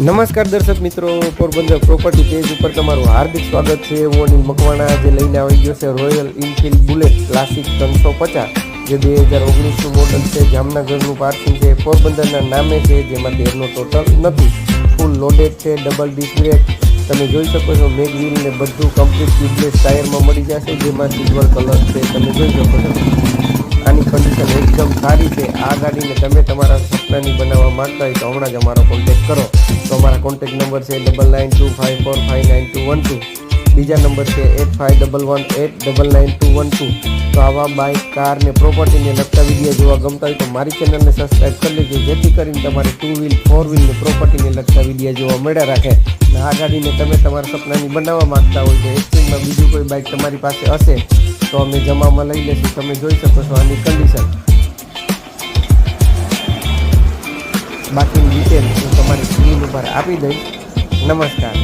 નમસ્કાર દર્શક મિત્રો, પોરબંદર પ્રોપર્ટી પેજ ઉપર તમારું હાર્દિક સ્વાગત છે। હું અનિલ મકવાણા જે લઈને આવી ગયો છે રોયલ એનફિલ્ડ બુલેટ ક્લાસિક 350 જે 2019નું મોડલ છે। જામનગરનું પાર્કિંગ છે, પોરબંદરના નામે છે, જેમાં તેરનો ટોટલ નથી। ફૂલ લોડેડ છે, ડબલ ડિસ્ક બ્રેક તમે જોઈ શકો છો। મેગ વ્હીલ ને બધું કમ્પ્લીટ ટ્યુબલેસ ટાયરમાં મળી જશે, જેમાં સિલ્વર કલર છે, તમે જોઈ શકો છો। આની કન્ડિશન એકદમ સારી છે। આ ગાડીને તમે તમારા સપનાની બનાવવા માંગતા હોય તો હમણાં જ અમારો કોન્ટેક્ટ કરો। તો અમારા કોન્ટેક્ટ નંબર છે 9925459212। બીજા નંબર છે 8511899212। તો આવા બાઇક, કાર ને પ્રોપર્ટીને લગતા વિડીયો જોવા ગમતા હોય તો મારી ચેનલને સબસ્ક્રાઈબ કરી લેજો, જેથી કરીને તમારે 2 વ્હીલ 4 વ્હીલ ને પ્રોપર્ટીને લગતા વિડીયો જોવા મળ્યા રાખે। અને આ ગાડીને તમે તમારા સપનાની બનાવવા માંગતા હોય તો એક્સચેન્જમાં બીજું કોઈ બાઇક તમારી પાસે હશે તો અમે જમામાં લઈ લેશું। તમે જોઈ શકો છો આની કન્ડિશન। બાકીની ડિટેલ હું તમારી સ્ક્રીન ઉપર આપી દઈશ। નમસ્કાર।